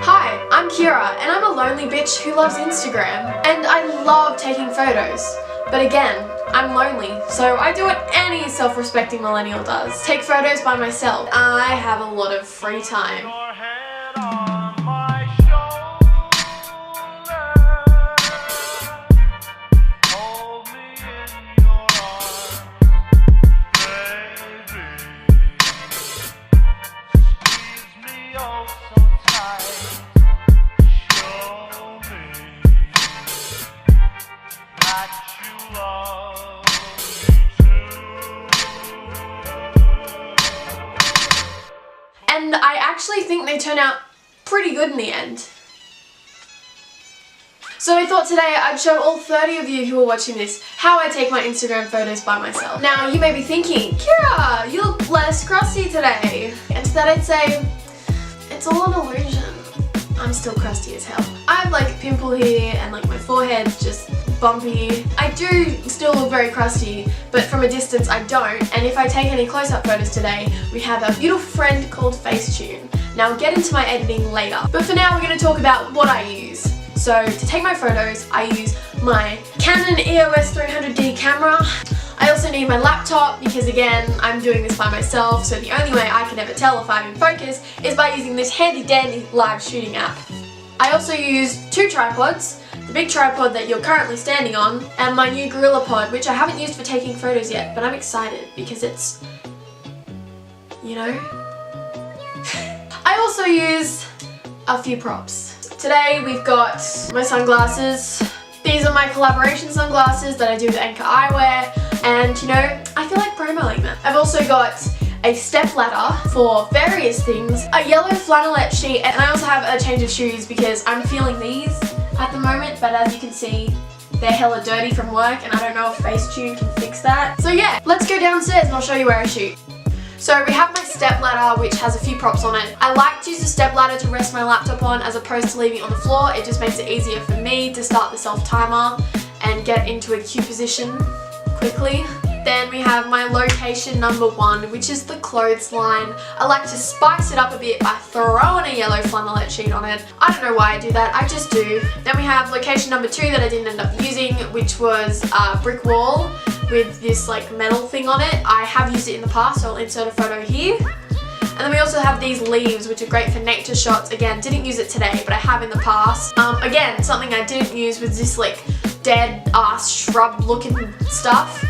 Hi, I'm Kieraaa and I'm a lonely bitch who loves Instagram. And I love taking photos. But again, I'm lonely, so I do what any self-respecting millennial does. Take photos by myself. I have a lot of free time. And I actually think they turn out pretty good in the end. So I thought today I'd show all 30 of you who are watching this how I take my Instagram photos by myself. Now you may be thinking, Kieraaa, you look less crusty today. And to that I'd say, it's all an illusion. I'm still crusty as hell. I have like a pimple here and like my forehead's just bumpy. I do still look very crusty, but from a distance I don't. And if I take any close-up photos today, we have a beautiful friend called Facetune. Now I'll get into my editing later. But for now we're going to talk about what I use. So to take my photos, I use my Canon EOS 300D camera. I also need my laptop because again, I'm doing this by myself, so the only way I can ever tell if I'm in focus is by using this handy dandy live shooting app. I also use 2 tripods, the big tripod that you're currently standing on, and my new Gorilla Pod, which I haven't used for taking photos yet, but I'm excited because it's, you know. I also use a few props. Today we've got my sunglasses. These are my collaboration sunglasses that I do with Anchor Eyewear, and you know, I feel like promoting them. I've also got a step ladder for various things, a yellow flannelette sheet, and I also have a change of shoes because I'm feeling these at the moment, but as you can see, they're hella dirty from work and I don't know if Facetune can fix that. So yeah, let's go downstairs and I'll show you where I shoot. So we have my step ladder, which has a few props on it. I like to use the step ladder to rest my laptop on as opposed to leaving it on the floor. It just makes it easier for me to start the self-timer and get into a queue position quickly. Then we have my location number 1, which is the clothesline. I like to spice it up a bit by throwing a yellow flannelette sheet on it. I don't know why I do that, I just do. Then we have location number 2 that I didn't end up using, which was a brick wall with this like metal thing on it. I have used it in the past, so I'll insert a photo here. And then we also have these leaves, which are great for nature shots. Again, didn't use it today, but I have in the past. Again, something I didn't use was this like dead ass shrub looking stuff.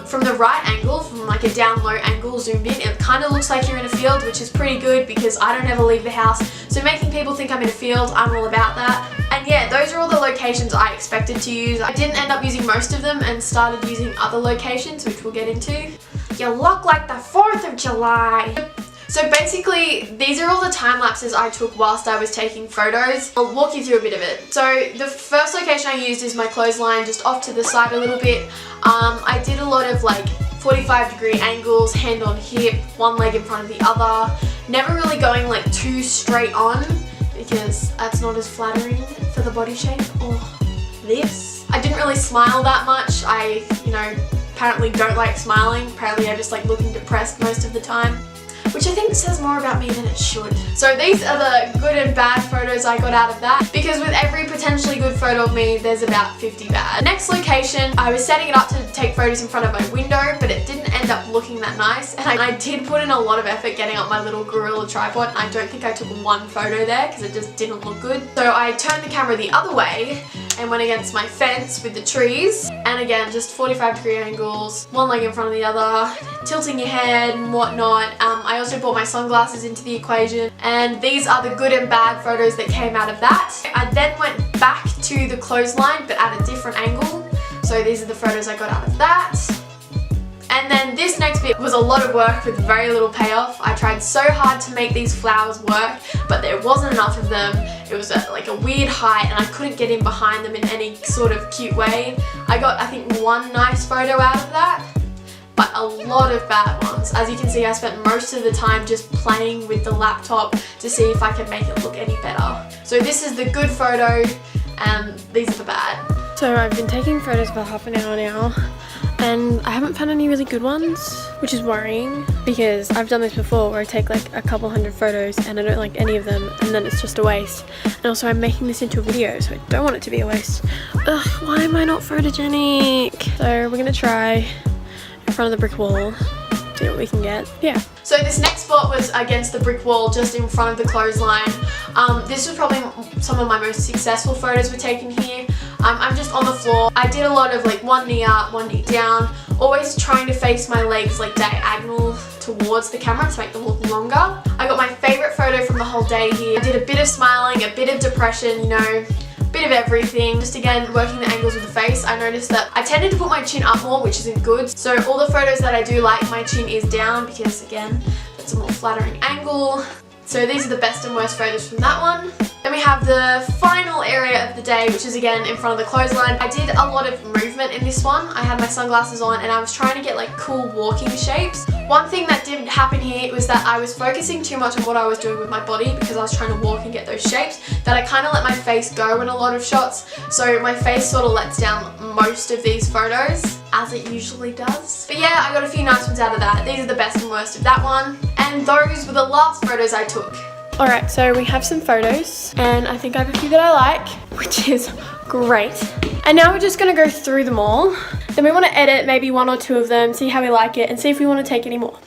From the right angle, from like a down low angle zoomed in, it kind of looks like you're in a field, which is pretty good because I don't ever leave the house. So making people think I'm in a field, I'm all about that. And yeah, those are all the locations I expected to use. I didn't end up using most of them and started using other locations, which we'll get into. You look like the 4th of July. So basically, these are all the time lapses I took whilst I was taking photos. I'll walk you through a bit of it. So the first location I used is my clothesline, just off to the side a little bit. I did a lot of like 45-degree angles, hand on hip, one leg in front of the other. Never really going like too straight on because that's not as flattering for the body shape or this. I didn't really smile that much. I, you know, apparently don't like smiling. Apparently I just like looking depressed most of the time, which I think says more about me than it should. So these are the good and bad photos I got out of that, because with every potentially good photo of me, there's about 50 bad. Next location, I was setting it up to take photos in front of my window, but it didn't end up looking that nice, and I did put in a lot of effort getting up my little Gorilla tripod, and I don't think I took one photo there because it just didn't look good. So I turned the camera the other way and went against my fence with the trees, and again, just 45-degree angles, one leg in front of the other, tilting your head and whatnot. I also brought my sunglasses into the equation, and these are the good and bad photos that came out of that. I then went back to the clothesline, but at a different angle. So these are the photos I got out of that. And then this next bit was a lot of work with very little payoff. I tried so hard to make these flowers work, but there wasn't enough of them. It was like a weird height and I couldn't get in behind them in any sort of cute way. I got, I think, one nice photo out of that, but a lot of bad ones. As you can see, I spent most of the time just playing with the laptop to see if I can make it look any better. So this is the good photo and these are the bad. So I've been taking photos for half an hour now. and I haven't found any really good ones, which is worrying because I've done this before where I take like a couple hundred photos and I don't like any of them and then it's just a waste. And also I'm making this into a video, so I don't want it to be a waste. Ugh, why am I not photogenic? So we're gonna try in front of the brick wall, see what we can get. Yeah. So this next spot was against the brick wall just in front of the clothesline. This was probably some of my most successful photos were taken here. I'm just on the floor. I did a lot of like one knee up, one knee down, always trying to face my legs like diagonal towards the camera to make them look longer. I got my favorite photo from the whole day here. I did a bit of smiling, a bit of depression, you know, bit of everything. Just again, working the angles with the face. I noticed that I tended to put my chin up more, which isn't good. So all the photos that I do like, my chin is down because again, that's a more flattering angle. So these are the best and worst photos from that one. Then we have the final area of the day, which is again in front of the clothesline. I did a lot of movement in this one. I had my sunglasses on and I was trying to get like cool walking shapes. One thing that didn't happen here was that I was focusing too much on what I was doing with my body because I was trying to walk and get those shapes, that I kind of let my face go in a lot of shots. So my face sort of lets down most of these photos, as it usually does. But yeah, I got a few nice ones out of that. These are the best and worst of that one. And those were the last photos I took. Alright, so we have some photos and I think I have a few that I like, which is great. And now we're just going to go through them all. Then we want to edit maybe one or two of them, see how we like it and see if we want to take any more.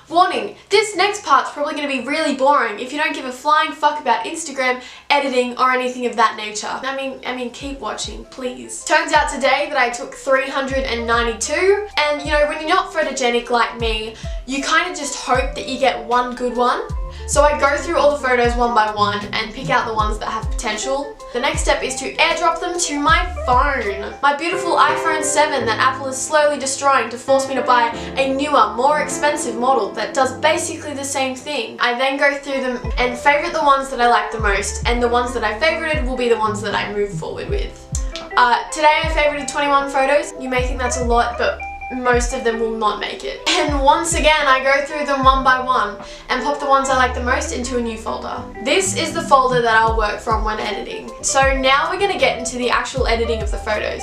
Warning, this next part's probably going to be really boring if you don't give a flying fuck about Instagram, editing or anything of that nature. I mean keep watching, please. Turns out today that I took 392 and you know, when you're not photogenic like me, you kind of just hope that you get one good one. So I go through all the photos one by one and pick out the ones that have potential. The next step is to airdrop them to my phone. My beautiful iPhone 7 that Apple is slowly destroying to force me to buy a newer, more expensive model that does basically the same thing. I then go through them and favorite the ones that I like the most, and the ones that I favorited will be the ones that I move forward with. Today I favorited 21 photos. You may think that's a lot, but most of them will not make it. And once again, I go through them one by one and pop the ones I like the most into a new folder. This is the folder that I'll work from when editing. So now we're gonna get into the actual editing of the photos.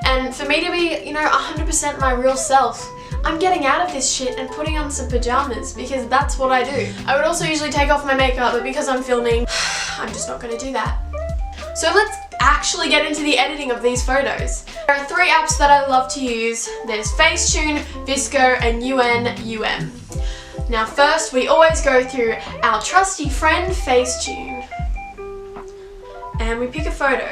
And for me to be, you know, 100% my real self, I'm getting out of this shit and putting on some pajamas because that's what I do. I would also usually take off my makeup, but because I'm filming, I'm just not gonna do that. So let's actually get into the editing of these photos. There are 3 apps that I love to use. There's Facetune, VSCO and UM. Now first, we always go through our trusty friend Facetune and we pick a photo.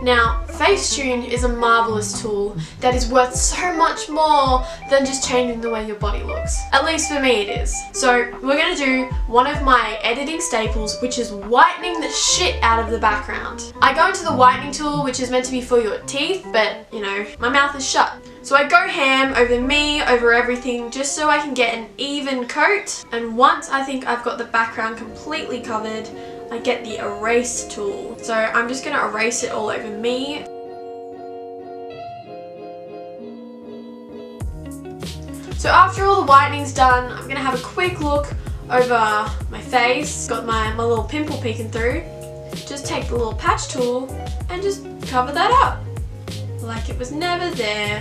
Now, Facetune is a marvelous tool that is worth so much more than just changing the way your body looks. At least for me it is. So we're going to do one of my editing staples, which is whitening the shit out of the background. I go into the whitening tool, which is meant to be for your teeth, but you know, my mouth is shut. So I go ham over me, over everything, just so I can get an even coat. And once I think I've got the background completely covered, I get the erase tool. So I'm just going to erase it all over me. So after all the whitening's done, I'm going to have a quick look over my face. Got my little pimple peeking through. Just take the little patch tool and just cover that up like it was never there.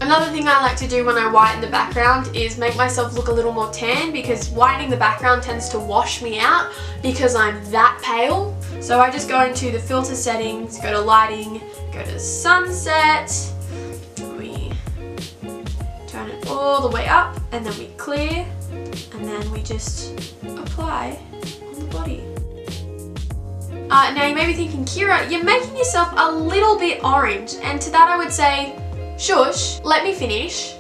Another thing I like to do when I whiten the background is make myself look a little more tan, because whitening the background tends to wash me out because I'm that pale. So I just go into the filter settings, go to lighting, go to sunset, we turn it all the way up and then we clear and then we just apply on the body. Now you may be thinking, Kieraaa, you're making yourself a little bit orange, and to that I would say, shush, let me finish.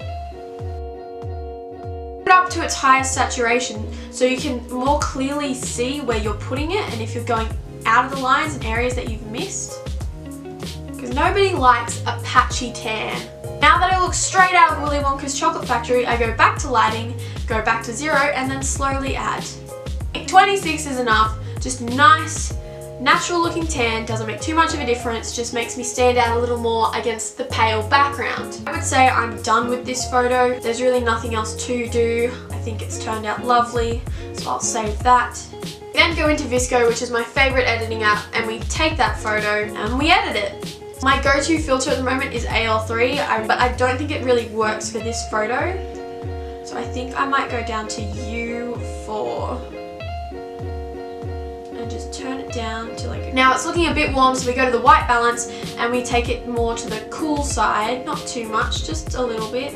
Put it up to its highest saturation so you can more clearly see where you're putting it and if you're going out of the lines and areas that you've missed. Because nobody likes a patchy tan. Now that I look straight out of Willy Wonka's chocolate factory, I go back to lighting, go back to 0 and then slowly add. 26 is enough, just nice, natural looking tan, doesn't make too much of a difference, just makes me stand out a little more against the pale background. I would say I'm done with this photo. There's really nothing else to do. I think it's turned out lovely, so I'll save that. We then go into VSCO, which is my favorite editing app, and we take that photo and we edit it. My go-to filter at the moment is AL3, but I don't think it really works for this photo. So I think I might go down to U4 and just turn it down to like... Now it's looking a bit warm, so we go to the white balance and we take it more to the cool side. Not too much, just a little bit.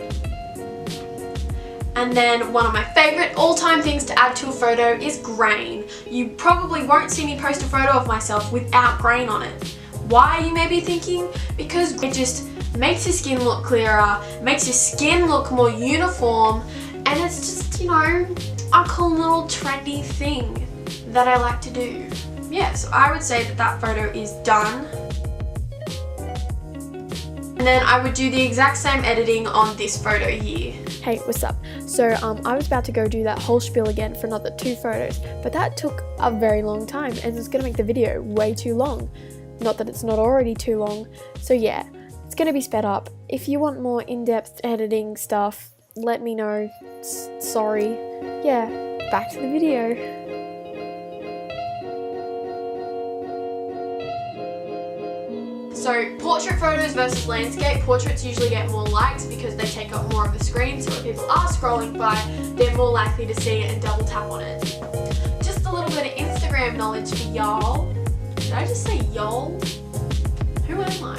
And then one of my favorite all-time things to add to a photo is grain. You probably won't see me post a photo of myself without grain on it. Why, you may be thinking? Because it just makes your skin look clearer, makes your skin look more uniform, and it's just, you know, a cool little trendy thing that I like to do. Yeah, so I would say that that photo is done. And then I would do the exact same editing on this photo here. Hey, what's up? So I was about to go do that whole spiel again for another 2 photos, but that took a very long time and it's gonna make the video way too long. Not that it's not already too long. So yeah, it's gonna be sped up. If you want more in-depth editing stuff, let me know. Sorry. Yeah, back to the video. So portrait photos versus landscape, portraits usually get more likes because they take up more of the screen, so when people are scrolling by, they're more likely to see it and double tap on it. Just a little bit of Instagram knowledge for y'all. Did I just say y'all? Who am I?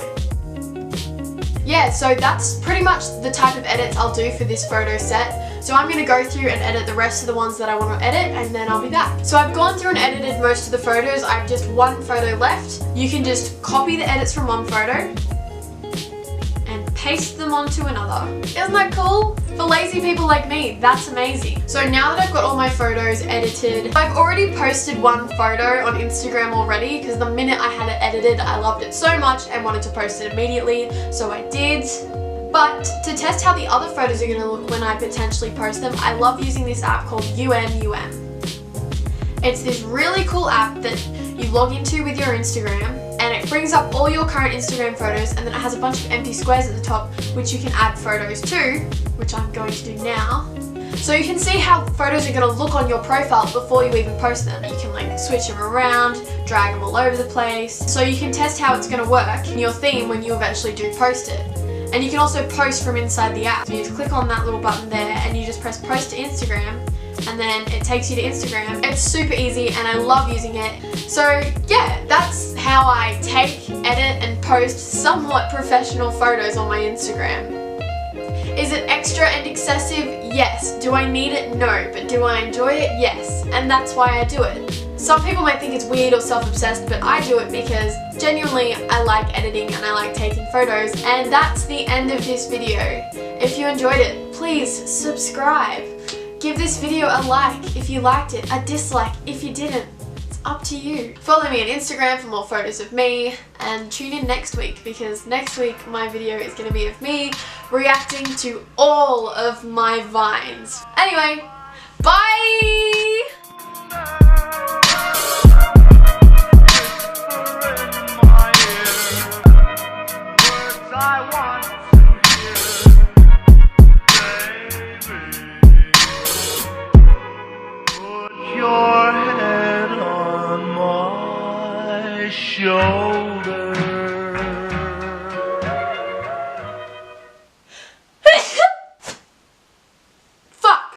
Yeah, so that's pretty much the type of edits I'll do for this photo set. So I'm going to go through and edit the rest of the ones that I want to edit, and then I'll be back. So I've gone through and edited most of the photos. I have just one photo left. You can just copy the edits from one photo and paste them onto another. Isn't that cool? For lazy people like me, that's amazing. So now that I've got all my photos edited, I've already posted one photo on Instagram already because the minute I had it edited, I loved it so much and wanted to post it immediately, so I did. But to test how the other photos are going to look when I potentially post them, I love using this app called UM. It's this really cool app that you log into with your Instagram, and it brings up all your current Instagram photos, and then it has a bunch of empty squares at the top which you can add photos to, which I'm going to do now. So you can see how photos are going to look on your profile before you even post them. You can like switch them around, drag them all over the place, so you can test how it's going to work in your theme when you eventually do post it. And you can also post from inside the app. So you just click on that little button there and you just press post to Instagram, and then it takes you to Instagram. It's super easy and I love using it. So yeah, that's how I take, edit and post somewhat professional photos on my Instagram. Is it extra and excessive? Yes. Do I need it? No. But do I enjoy it? Yes. And that's why I do it. Some people might think it's weird or self-obsessed, but I do it because genuinely I like editing and I like taking photos. And that's the end of this video. If you enjoyed it, please subscribe. Give this video a like if you liked it, a dislike if you didn't. It's up to you. Follow me on Instagram for more photos of me, and tune in next week because next week my video is going to be of me reacting to all of my vines. Anyway, bye! Your head on my shoulder.